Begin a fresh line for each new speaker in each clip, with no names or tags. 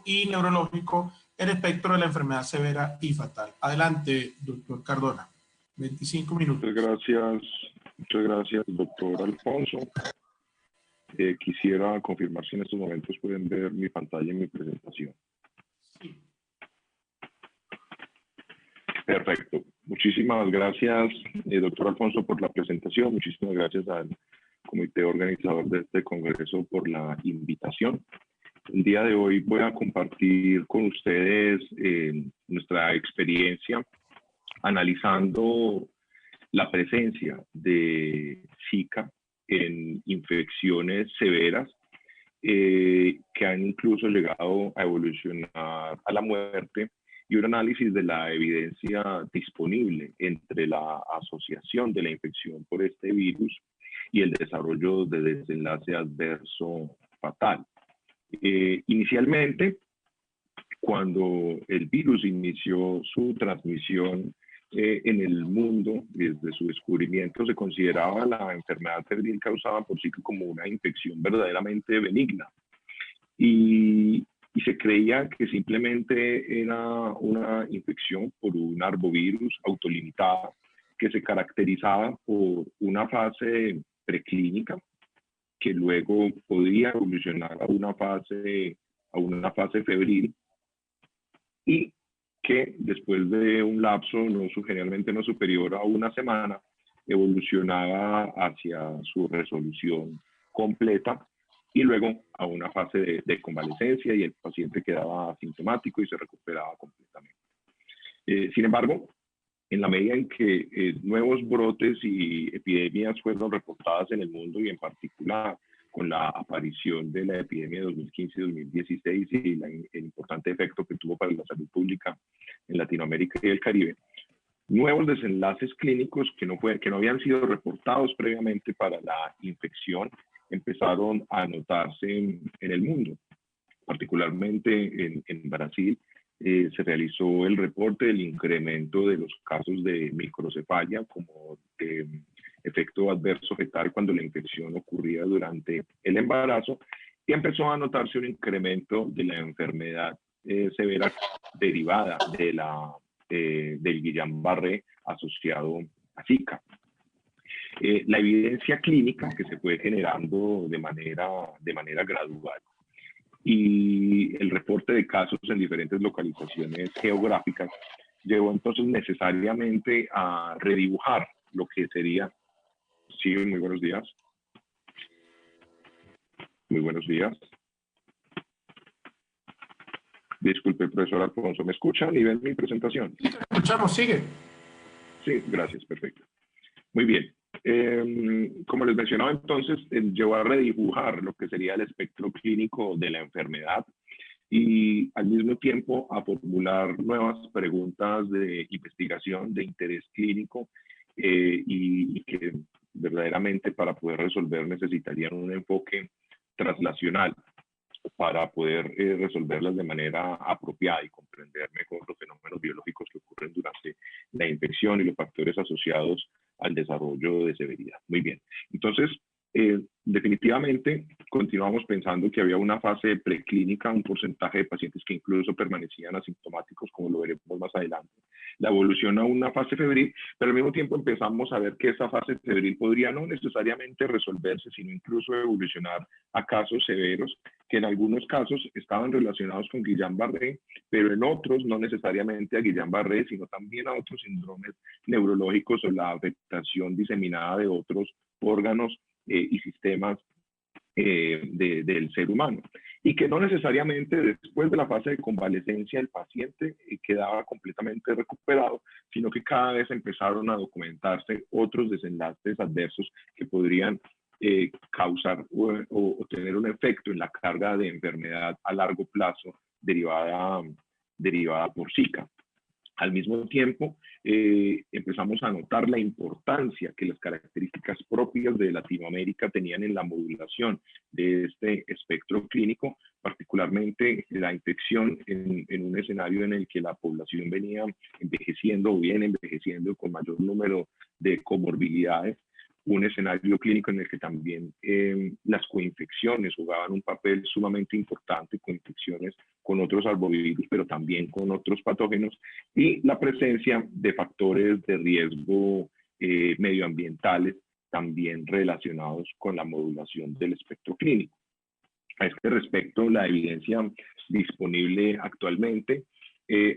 y neurológico, el espectro de la enfermedad severa y fatal. Adelante, doctor Cardona. 25 minutos.
Muchas gracias, doctor Alfonso. Quisiera confirmar si en estos momentos pueden ver mi pantalla y mi presentación.
Sí.
Perfecto. Muchísimas gracias, doctor Alfonso, por la presentación. Muchísimas gracias al comité organizador de este congreso por la invitación. El día de hoy voy a compartir con ustedes nuestra experiencia analizando la presencia de Zika en infecciones severas que han incluso llegado a evolucionar a la muerte, y un análisis de la evidencia disponible entre la asociación de la infección por este virus y el desarrollo de desenlace adverso fatal. Inicialmente, cuando el virus inició su transmisión en el mundo, desde su descubrimiento, se consideraba la enfermedad febril causada por Zika como una infección verdaderamente benigna. Y se creía que simplemente era una infección por un arbovirus autolimitada que se caracterizaba por una fase preclínica que luego podía evolucionar a una fase febril, y que después de un lapso generalmente no superior a una semana evolucionaba hacia su resolución completa y luego a una fase de convalecencia, y el paciente quedaba asintomático y se recuperaba completamente. Sin embargo, en la medida en que nuevos brotes y epidemias fueron reportadas en el mundo, y en particular con la aparición de la epidemia de 2015-2016 y el importante efecto que tuvo para la salud pública en Latinoamérica y el Caribe, nuevos desenlaces clínicos que no habían sido reportados previamente para la infección empezaron a notarse en el mundo. Particularmente en Brasil se realizó el reporte del incremento de los casos de microcefalia como efecto adverso fetal cuando la infección ocurría durante el embarazo, y empezó a notarse un incremento de la enfermedad severa derivada del Guillain-Barré asociado a Zika. La evidencia clínica que se fue generando de manera gradual y el reporte de casos en diferentes localizaciones geográficas llevó entonces necesariamente a redibujar lo que sería. Sí, muy buenos días. Muy buenos días. Disculpe, profesor Alfonso, ¿me escuchan y ven mi presentación?
Sí, te escuchamos, sigue.
Sí, gracias, perfecto. Muy bien. Como les mencionaba entonces, llevó a redibujar lo que sería el espectro clínico de la enfermedad y al mismo tiempo a formular nuevas preguntas de investigación de interés clínico y que verdaderamente para poder resolver necesitarían un enfoque translacional para poder resolverlas de manera apropiada y comprender mejor los fenómenos biológicos que ocurren durante la infección y los factores asociados al desarrollo de severidad. Muy bien. Entonces, definitivamente continuamos pensando que había una fase preclínica, un porcentaje de pacientes que incluso permanecían asintomáticos, como lo veremos más adelante. La evolución a una fase febril, pero al mismo tiempo empezamos a ver que esa fase febril podría no necesariamente resolverse, sino incluso evolucionar a casos severos, que en algunos casos estaban relacionados con Guillain-Barré, pero en otros no necesariamente a Guillain-Barré, sino también a otros síndromes neurológicos o la afectación diseminada de otros órganos y sistemas del ser humano, y que no necesariamente después de la fase de convalecencia el paciente quedaba completamente recuperado, sino que cada vez empezaron a documentarse otros desenlaces adversos que podrían causar o tener un efecto en la carga de enfermedad a largo plazo derivada por Zika. Al mismo tiempo, empezamos a notar la importancia que las características propias de Latinoamérica tenían en la modulación de este espectro clínico, particularmente la infección en un escenario en el que la población venía envejeciendo o viene envejeciendo con mayor número de comorbilidades, un escenario clínico en el que también las coinfecciones jugaban un papel sumamente importante, coinfecciones con otros arbovirus, pero también con otros patógenos, y la presencia de factores de riesgo medioambientales también relacionados con la modulación del espectro clínico. A este respecto, la evidencia disponible actualmente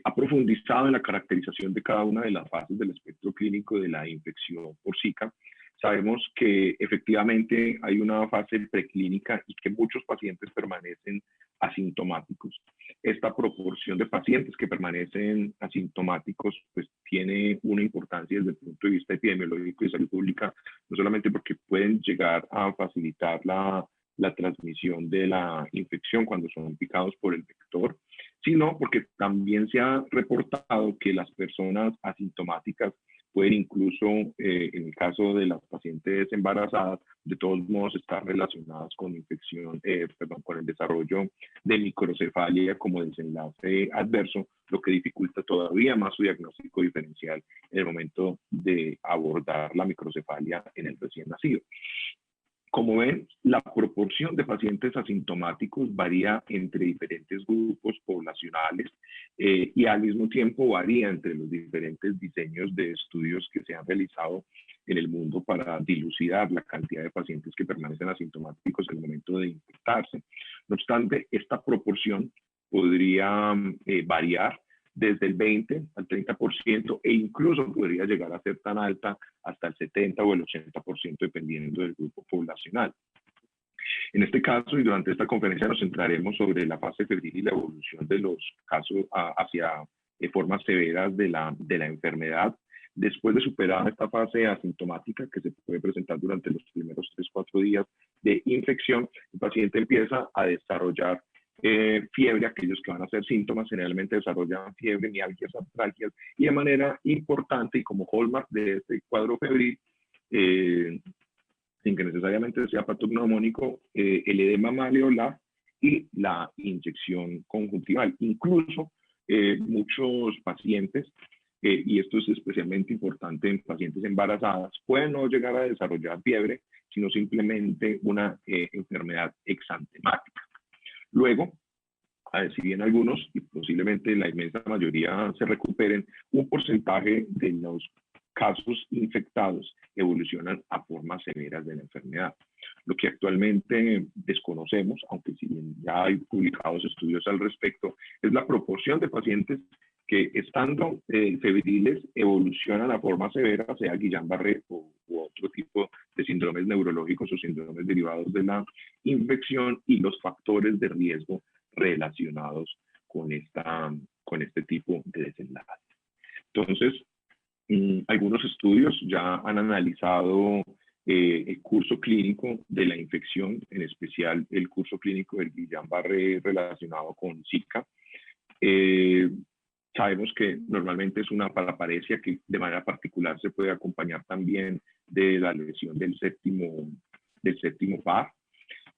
ha profundizado en la caracterización de cada una de las fases del espectro clínico de la infección por Zika. Sabemos que efectivamente hay una fase preclínica y que muchos pacientes permanecen asintomáticos. Esta proporción de pacientes que permanecen asintomáticos pues tiene una importancia desde el punto de vista epidemiológico y de salud pública, no solamente porque pueden llegar a facilitar la transmisión de la infección cuando son picados por el vector, sino porque también se ha reportado que las personas asintomáticas pueden incluso, en el caso de las pacientes embarazadas, de todos modos estar relacionadas con infección, con el desarrollo de microcefalia como desenlace adverso, lo que dificulta todavía más su diagnóstico diferencial en el momento de abordar la microcefalia en el recién nacido. Como ven, la proporción de pacientes asintomáticos varía entre diferentes grupos poblacionales y al mismo tiempo varía entre los diferentes diseños de estudios que se han realizado en el mundo para dilucidar la cantidad de pacientes que permanecen asintomáticos en el momento de infectarse. No obstante, esta proporción podría variar desde el 20 al 30% e incluso podría llegar a ser tan alta hasta el 70 o el 80% dependiendo del grupo poblacional. En este caso y durante esta conferencia nos centraremos sobre la fase febril y la evolución de los casos hacia formas severas de la enfermedad. Después de superar esta fase asintomática que se puede presentar durante los primeros 3-4 días de infección, el paciente empieza a desarrollar fiebre. Aquellos que van a hacer síntomas generalmente desarrollan fiebre, mialgias, artralgias, y de manera importante y como hallmark de este cuadro febril, sin que necesariamente sea patognomónico, el edema maleolar y la inyección conjuntival. Incluso muchos pacientes, y esto es especialmente importante en pacientes embarazadas, pueden no llegar a desarrollar fiebre, sino simplemente una enfermedad exantemática. Luego, si bien algunos y posiblemente la inmensa mayoría se recuperen, un porcentaje de los casos infectados evolucionan a formas severas de la enfermedad. Lo que actualmente desconocemos, aunque si bien ya hay publicados estudios al respecto, es la proporción de pacientes que estando febriles evolucionan a formas severas, sea Guillain-Barré u otro tipo de síndromes neurológicos o síndromes derivados de la infección, y los factores de riesgo relacionados con este tipo de desenlace. Entonces, algunos estudios ya han analizado el curso clínico de la infección, en especial el curso clínico del Guillain-Barré relacionado con Zika. Sabemos que normalmente es una paraparesia que de manera particular se puede acompañar también de la lesión del séptimo par,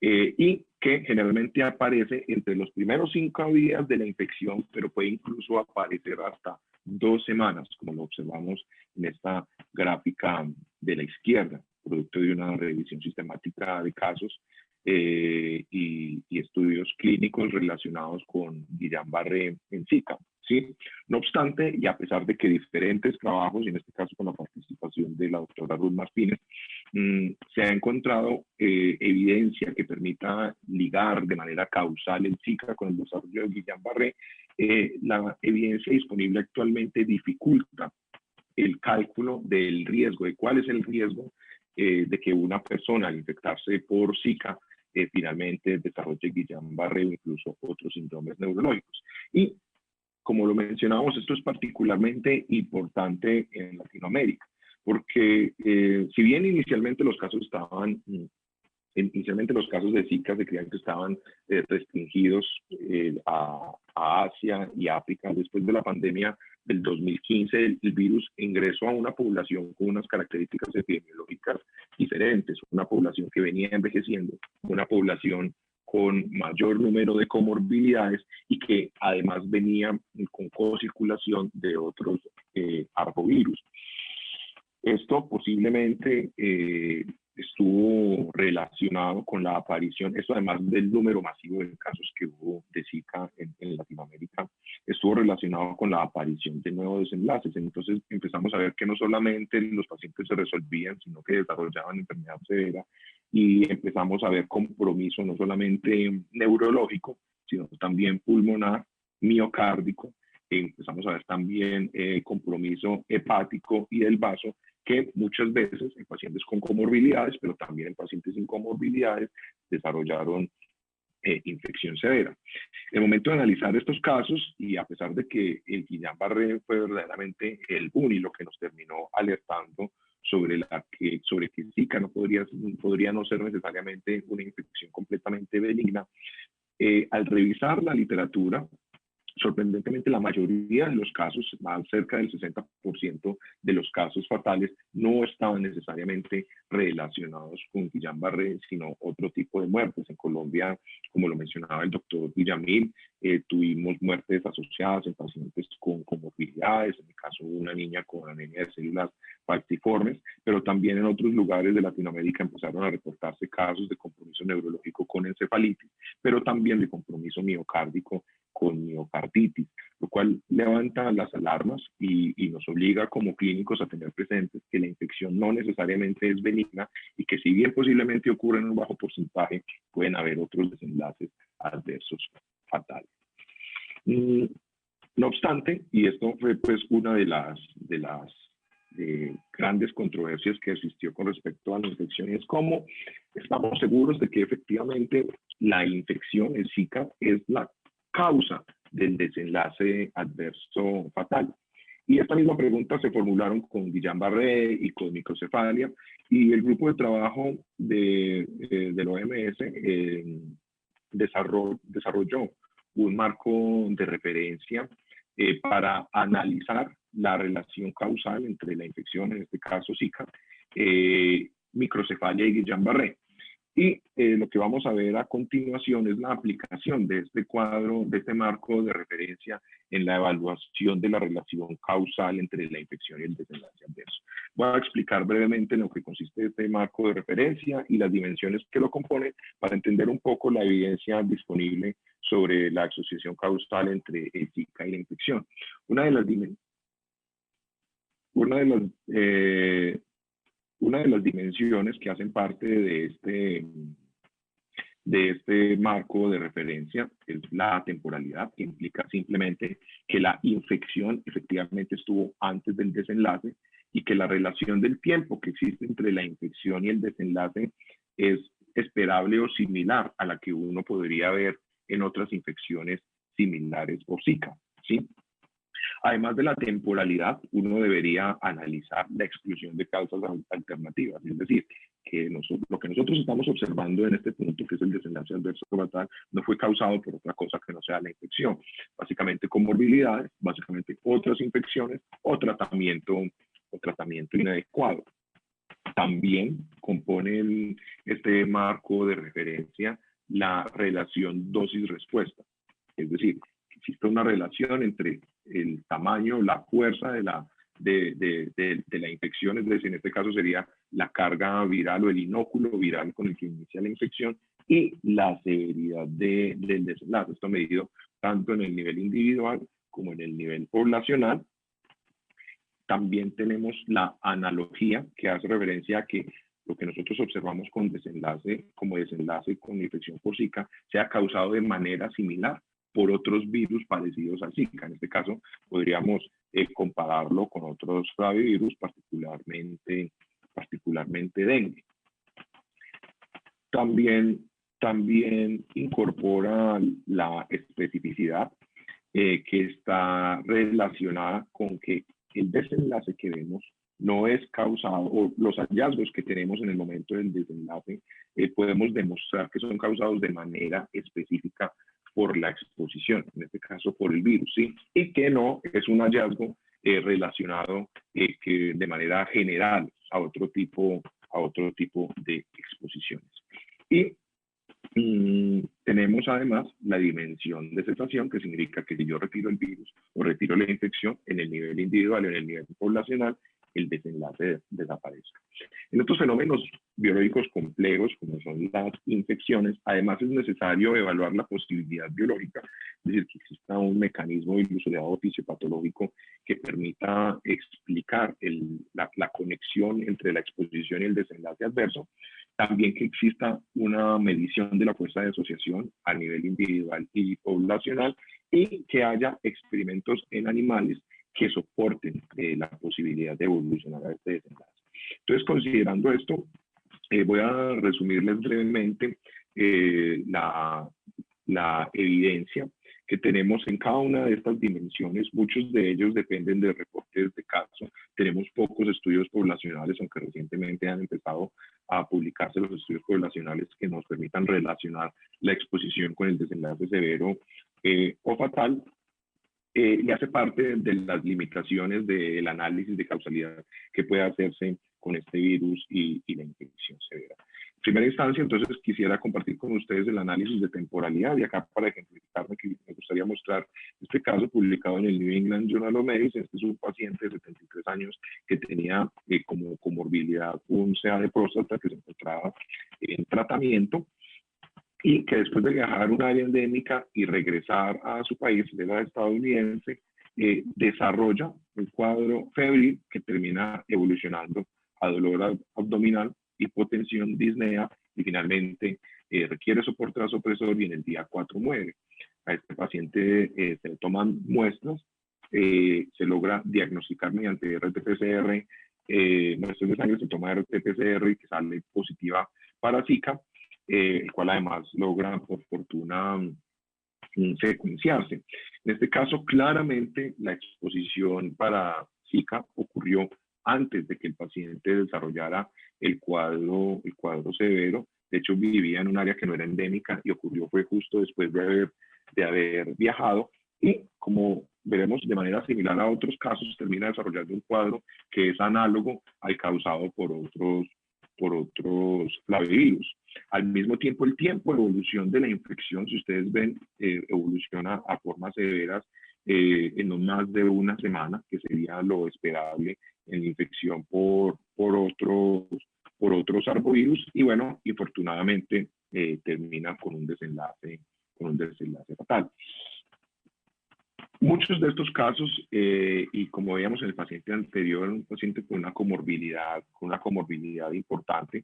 y que generalmente aparece entre los primeros 5 días de la infección, pero puede incluso aparecer hasta 2 semanas, como lo observamos en esta gráfica de la izquierda, producto de una revisión sistemática de casos y estudios clínicos relacionados con Guillain-Barré en Zika. ¿Sí? No obstante, y a pesar de que diferentes trabajos, y en este caso con la participación de la doctora Ruth Martínez, se ha encontrado evidencia que permita ligar de manera causal el Zika con el desarrollo de Guillain-Barré, la evidencia disponible actualmente dificulta el cálculo del riesgo, de cuál es el riesgo de que una persona al infectarse por Zika finalmente desarrolle Guillain-Barré o incluso otros síndromes neurológicos. Y como lo mencionamos, esto es particularmente importante en Latinoamérica, porque si bien inicialmente los casos de Zika se creían que estaban restringidos a Asia y África, después de la pandemia del 2015, el virus ingresó a una población con unas características epidemiológicas diferentes, una población que venía envejeciendo, una población con mayor número de comorbilidades y que además venía con cocirculación de otros arbovirus. Esto posiblemente estuvo relacionado con la aparición, esto además del número masivo de casos que hubo de Zika en Latinoamérica, estuvo relacionado con la aparición de nuevos desenlaces. Entonces empezamos a ver que no solamente los pacientes se resolvían, sino que desarrollaban enfermedad severa, y empezamos a ver compromiso no solamente neurológico, sino también pulmonar, miocárdico. Empezamos a ver también compromiso hepático y del vaso, que muchas veces en pacientes con comorbilidades, pero también en pacientes sin comorbilidades, desarrollaron infección severa. En el momento de analizar estos casos, y a pesar de que el Guillain-Barré fue verdaderamente el boom y lo que nos terminó alertando sobre que Zika no podría no ser necesariamente una infección completamente benigna, al revisar la literatura, sorprendentemente, la mayoría de los casos, más cerca del 60% de los casos fatales, no estaban necesariamente relacionados con Guillain-Barré, sino otro tipo de muertes. En Colombia, como lo mencionaba el doctor Villamil, tuvimos muertes asociadas en pacientes con comorbilidades, en el caso de una niña con anemia de células falciformes, pero también en otros lugares de Latinoamérica empezaron a reportarse casos de compromiso neurológico con encefalitis, pero también de compromiso miocárdico con miocarditis, lo cual levanta las alarmas y nos obliga como clínicos a tener presentes que la infección no necesariamente es benigna y que si bien posiblemente ocurre en un bajo porcentaje, pueden haber otros desenlaces adversos fatales. No obstante, y esto fue pues una de las grandes controversias que existió con respecto a la infección, y es cómo estamos seguros de que efectivamente la infección, el Zika, es la causa del desenlace adverso fatal. Y esta misma pregunta se formularon con Guillain-Barré y con microcefalia, y el grupo de trabajo del OMS desarrolló un marco de referencia para analizar la relación causal entre la infección, en este caso Zika, microcefalia y Guillain-Barré. Y lo que vamos a ver a continuación es la aplicación de este cuadro, de este marco de referencia en la evaluación de la relación causal entre la infección y el desenlace adverso. Voy a explicar brevemente en lo que consiste este marco de referencia y las dimensiones que lo componen para entender un poco la evidencia disponible sobre la asociación causal entre el Zika y la infección. Una de las dimensiones que hacen parte de este marco de referencia es la temporalidad, que implica simplemente que la infección efectivamente estuvo antes del desenlace y que la relación del tiempo que existe entre la infección y el desenlace es esperable o similar a la que uno podría ver en otras infecciones similares por Zika, ¿sí? Además de la temporalidad, uno debería analizar la exclusión de causas alternativas, es decir, que lo que nosotros estamos observando en este punto, que es el desenlace adverso fatal, no fue causado por otra cosa que no sea la infección. Básicamente comorbilidades, básicamente otras infecciones o tratamiento inadecuado. También compone este marco de referencia la relación dosis-respuesta, es decir, existe una relación entre el tamaño, la fuerza de la infección, es decir, en este caso sería la carga viral o el inóculo viral con el que inicia la infección, y la severidad del desenlace. Esto medido tanto en el nivel individual como en el nivel poblacional. También tenemos la analogía, que hace referencia a que lo que nosotros observamos como desenlace con infección por Zika sea causado de manera similar por otros virus parecidos a Zika. En este caso, podríamos compararlo con otros flavivirus, particularmente dengue. También incorpora la especificidad que está relacionada con que el desenlace que vemos no es causado, o los hallazgos que tenemos en el momento del desenlace, podemos demostrar que son causados de manera específica por la exposición, en este caso por el virus, ¿sí? Y que no es un hallazgo relacionado que de manera general a otro tipo de exposiciones. Y tenemos además la dimensión de cesación, que significa que si yo retiro el virus o retiro la infección en el nivel individual o en el nivel poblacional, el desenlace desaparece. En otros fenómenos biológicos complejos, como son las infecciones, además es necesario evaluar la posibilidad biológica, es decir, que exista un mecanismo ilusorio fisiopatológico que permita explicar la conexión entre la exposición y el desenlace adverso. También que exista una medición de la fuerza de asociación a nivel individual y poblacional, y que haya experimentos en animales que soporten la posibilidad de evolucionar a este desenlace. Entonces, considerando esto, voy a resumirles brevemente la evidencia que tenemos en cada una de estas dimensiones. Muchos de ellos dependen de reportes de caso. Tenemos pocos estudios poblacionales, aunque recientemente han empezado a publicarse los estudios poblacionales que nos permitan relacionar la exposición con el desenlace severo o fatal. Y hace parte de las limitaciones del análisis de causalidad que puede hacerse con este virus y la infección severa. En primera instancia, entonces, quisiera compartir con ustedes el análisis de temporalidad, y acá para ejemplificarme que me gustaría mostrar este caso publicado en el New England Journal of Medicine. Este es un paciente de 73 años que tenía como comorbilidad un CA de próstata que se encontraba en tratamiento, y que después de viajar a un área endémica y regresar a su país, de la estadounidense, desarrolla un cuadro febril que termina evolucionando a dolor abdominal, hipotensión, disnea, y finalmente requiere soporte vasopresor, y en el día 4 muere. A este paciente se le toman muestras, se logra diagnosticar mediante RT-PCR, muestras de sangre, se toma RT-PCR y que sale positiva para Zika, el cual además logra, por fortuna, secuenciarse. En este caso, claramente la exposición para Zika ocurrió antes de que el paciente desarrollara el cuadro severo. De hecho, vivía en un área que no era endémica y ocurrió fue justo después de haber viajado, y como veremos de manera similar a otros casos, termina desarrollando un cuadro que es análogo al causado por otros flavivirus. Al mismo tiempo, el tiempo de evolución de la infección, si ustedes ven, evoluciona a formas severas en no más de una semana, que sería lo esperable en la infección por otros arbovirus, y bueno, infortunadamente termina con un desenlace fatal. Muchos de estos casos, y como veíamos en el paciente anterior, un paciente con una comorbilidad importante,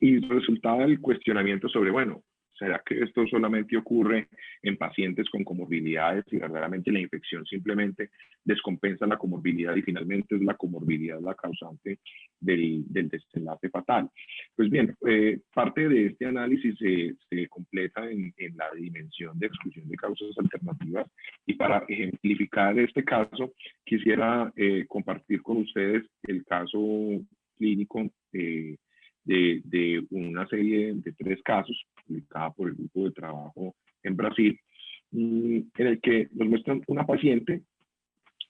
y resultaba el cuestionamiento sobre, bueno, ¿será que esto solamente ocurre en pacientes con comorbilidades y verdaderamente la infección simplemente descompensa la comorbilidad y finalmente es la comorbilidad la causante del desenlace fatal? Pues bien, parte de este análisis se completa en la dimensión de exclusión de causas alternativas, y para ejemplificar este caso quisiera compartir con ustedes el caso clínico de una serie de 3 casos publicada por el grupo de trabajo en Brasil, en el que nos muestran una paciente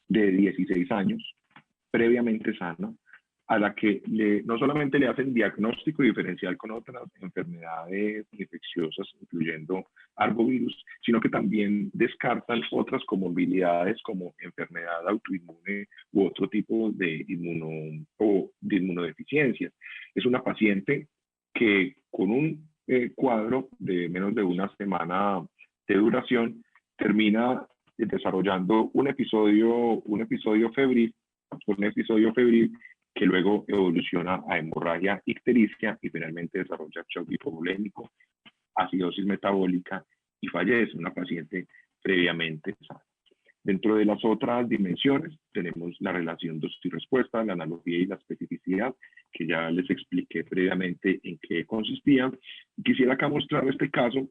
de 16 años, previamente sana, a la que no solamente le hacen diagnóstico diferencial con otras enfermedades infecciosas, incluyendo arbovirus, sino que también descartan otras comorbilidades como enfermedad autoinmune u otro tipo de inmunodeficiencias. Es una paciente que con un cuadro de menos de una semana de duración termina desarrollando un episodio febril que luego evoluciona a hemorragia ictericia y finalmente desarrolla shock hipovolémico, acidosis metabólica y fallece, una paciente previamente sana. Dentro de las otras dimensiones tenemos la relación dosis-respuesta, la analogía y la especificidad, que ya les expliqué previamente en qué consistían. Quisiera acá mostrar este caso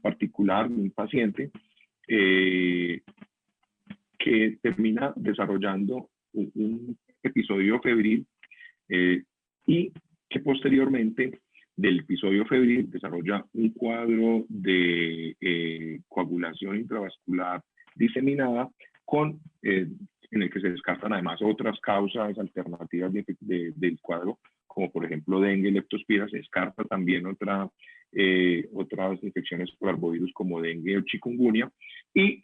particular de un paciente que termina desarrollando un episodio febril y que posteriormente del episodio febril desarrolla un cuadro de coagulación intravascular diseminada en el que se descartan además otras causas alternativas del cuadro, como por ejemplo dengue, leptospira. Se descarta también otras infecciones por arbovirus como dengue o chikungunya, y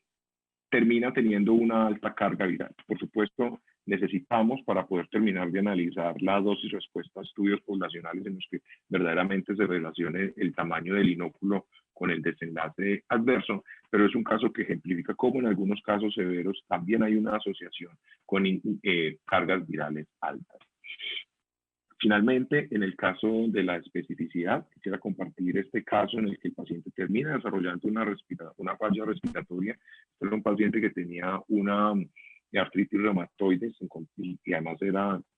termina teniendo una alta carga viral. Por supuesto, necesitamos, para poder terminar de analizar la dosis respuesta a estudios poblacionales en los que verdaderamente se relacione el tamaño del inóculo con el desenlace adverso, pero es un caso que ejemplifica cómo en algunos casos severos también hay una asociación con cargas virales altas. Finalmente, en el caso de la especificidad, quisiera compartir este caso en el que el paciente termina desarrollando una falla respiratoria. Este era un paciente que tenía una artritis reumatoide y además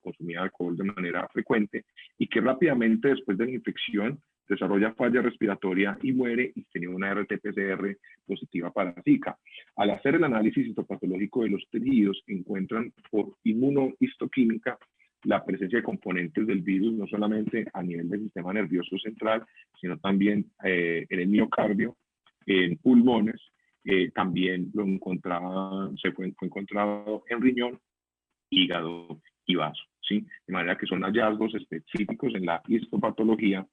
consumía alcohol de manera frecuente y que rápidamente después de la infección desarrolla falla respiratoria y muere y tenía una RT-PCR positiva para Zika. Al hacer el análisis histopatológico de los tejidos, encuentran por inmunohistoquímica la presencia de componentes del virus, no solamente a nivel del sistema nervioso central, sino también en el miocardio, en pulmones, también fue encontrado en riñón, hígado y vaso, ¿sí? De manera que son hallazgos específicos en la histopatología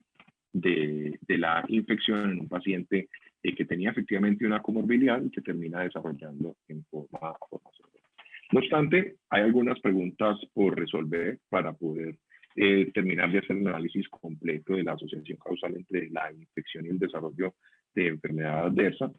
de la infección en un paciente que tenía efectivamente una comorbilidad y que termina desarrollando en forma severa. No obstante, hay algunas preguntas por resolver para poder terminar de hacer un análisis completo de la asociación causal entre la infección y el desarrollo de enfermedad adversa.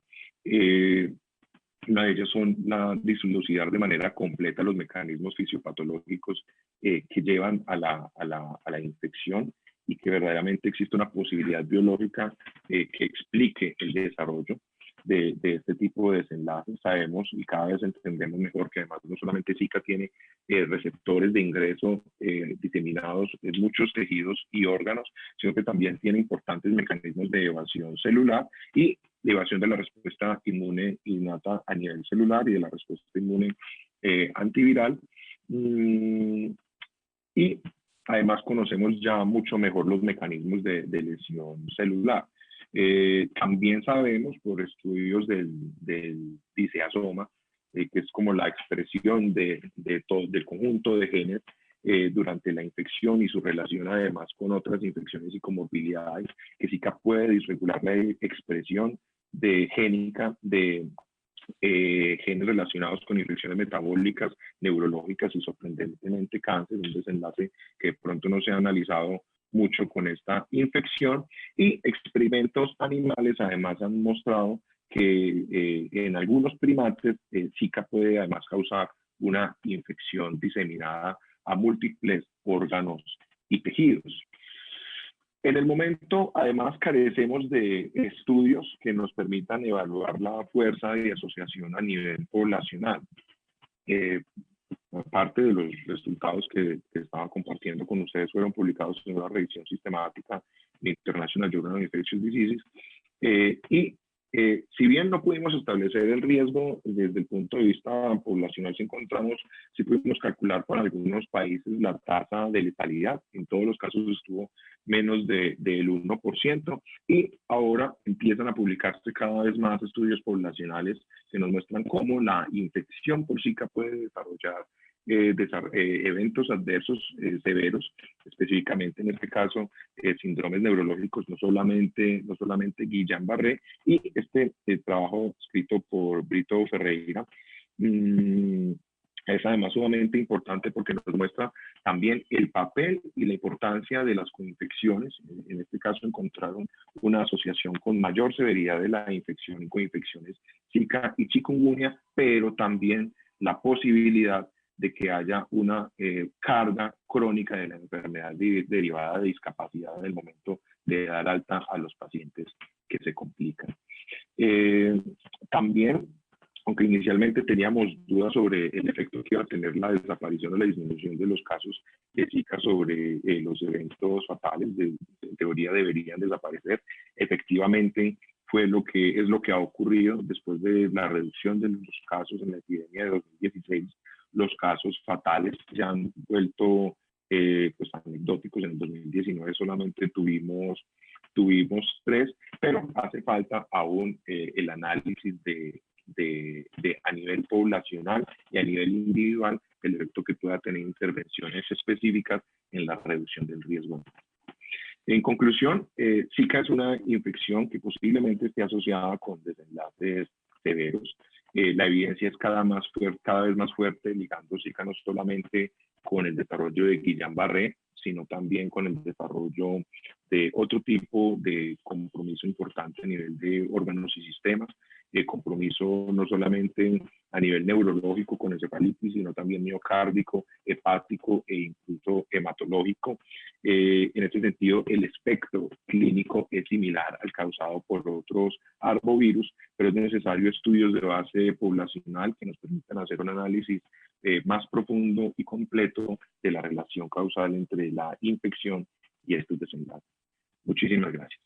Una de ellas son dilucidar de manera completa los mecanismos fisiopatológicos que llevan a la infección y que verdaderamente existe una posibilidad biológica que explique el desarrollo de este tipo de desenlaces. Sabemos y cada vez entendemos mejor que además no solamente Zika tiene receptores de ingreso diseminados en muchos tejidos y órganos, sino que también tiene importantes mecanismos de evasión celular y de evasión de la respuesta inmune innata a nivel celular y de la respuesta inmune antiviral. Y además conocemos ya mucho mejor los mecanismos de lesión celular. También sabemos por estudios del diseasoma, que es como la expresión del conjunto de genes durante la infección y su relación además con otras infecciones y comorbilidades, que Zika puede disregular la expresión génica de genes relacionados con infecciones metabólicas, neurológicas y sorprendentemente cáncer, un desenlace que de pronto no se ha analizado mucho con esta infección, y experimentos animales además han mostrado que en algunos primates Zika puede además causar una infección diseminada a múltiples órganos y tejidos. En el momento, además, carecemos de estudios que nos permitan evaluar la fuerza de asociación a nivel poblacional. Parte de los resultados que estaba compartiendo con ustedes fueron publicados en una revisión sistemática de International Journal of Infectious Diseases. Si bien no pudimos establecer el riesgo desde el punto de vista poblacional, sí pudimos calcular para algunos países la tasa de letalidad. En todos los casos estuvo menos del 1%, y ahora empiezan a publicarse cada vez más estudios poblacionales que nos muestran cómo la infección por Zika puede desarrollar eventos adversos severos, específicamente en este caso síndromes neurológicos, no solamente Guillain-Barré, y este trabajo escrito por Brito Ferreira es además sumamente importante porque nos muestra también el papel y la importancia de las coinfecciones. En este caso encontraron una asociación con mayor severidad de la infección con infecciones Zika y chikungunya, pero también la posibilidad de que haya una carga crónica de la enfermedad derivada de discapacidad en el momento de dar alta a los pacientes que se complican. También, aunque inicialmente teníamos dudas sobre el efecto que iba a tener la desaparición o la disminución de los casos de Zika sobre los eventos fatales, en teoría deberían desaparecer, efectivamente es lo que ha ocurrido después de la reducción de los casos en la epidemia de 2016. Los casos fatales se han vuelto pues anecdóticos. En 2019 solamente tuvimos 3, pero hace falta aún el análisis a nivel poblacional y a nivel individual el efecto que pueda tener intervenciones específicas en la reducción del riesgo. En conclusión, Zika es una infección que posiblemente esté asociada con desenlaces severos. La evidencia es cada vez más fuerte, ligando Zika no solamente con el desarrollo de Guillain-Barré, sino también con el desarrollo de otro tipo de compromiso importante a nivel de órganos y sistemas, compromiso no solamente a nivel neurológico con encefalitis, sino también miocárdico, hepático e incluso hematológico. En este sentido, el espectro clínico es similar al causado por otros arbovirus, pero es necesario estudios de base poblacional que nos permitan hacer un análisis más profundo y completo de la relación causal entre la infección y estos desenlaces. Muchísimas gracias.